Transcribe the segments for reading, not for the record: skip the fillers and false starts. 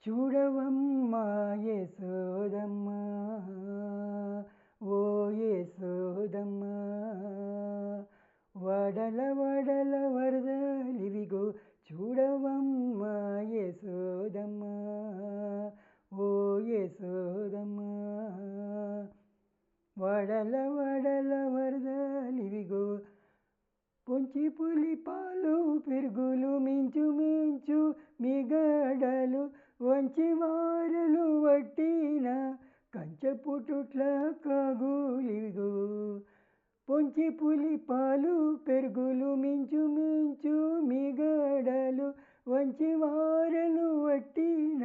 చూడవమ్మా యశోదమ్మ, ఓ యశోదమ్మ, వడల వడల వరదలివిగో చూడవమ్మా యశోదమ్మ, ఓ యశోదమ్మ, వడల వడల వరదలివిగో పొంచి పులి పాలు పెరుగులు మించు మించు మిగడలు వంచి వారలు వట్టిన కంచపుటుట్ల కాగులిగో. పొంచి పులి పాలు పెరుగులు మించు మించు మిగడలు వంచి వారలు వట్టిన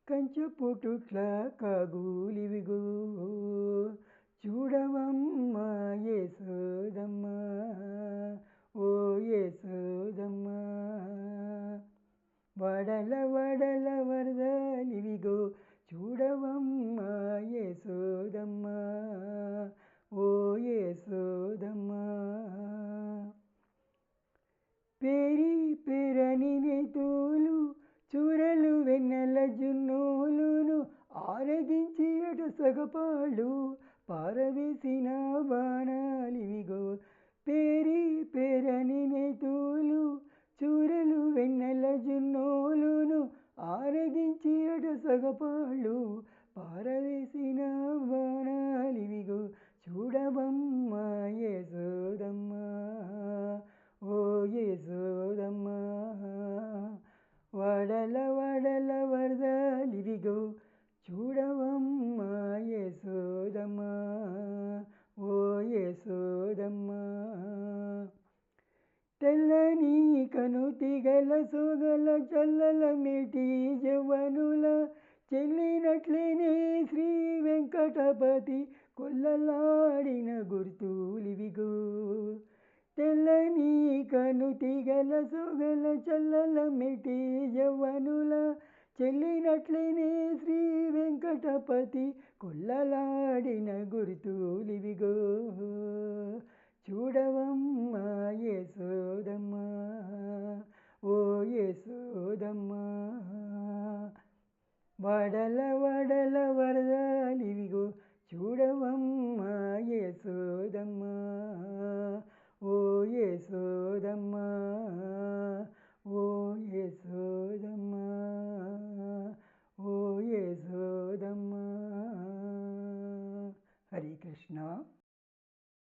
కంచపుటుట్ల కాగులివిగో. చూడవమ్మా యశోదమ్మ, ఓ యశోదమ్మ, వడల వడల వరదలివిగో చూడవమ్మా యశోదమ్మ, ఓ యశోదమ్మ. పేరి పేరని నెతులు చూరలు వెన్నెల జున్నులును ఆరగించి అట సగపాళ్ళు పారవేసిన బాణాలివిగో. పేరి పేరని నెతులు చూరలు వెన్నెల జున్నులును ఆరగించి అట సగపాళ్ళు పారవేసిన బాణాలివిగో. చూడవమ్మా యశోదమ్మ, ఓ యశోదమ్మ, వడల వడల వరదలివిగో చూడవమ్మా యశోదమ్మ, ఓ యశోదమ్మ. తెల్లని కనుతిగల సొగల చల్లల మెటి జవ్వనుల చెల్లినట్లేనే శ్రీ వెంకటపతి కొల్లలాడిన గుర్తులివిగో. తెల్లని కనుతిగల సొగల చల్లల మెటి జవ్వనుల చెల్లినట్లేనే శ్రీ వెంకటపతి కొల్లలాడిన గుర్తులివిగో. చూడవమ్మా యశోదమ్మ, ఓ యశోదమ్మ, వడల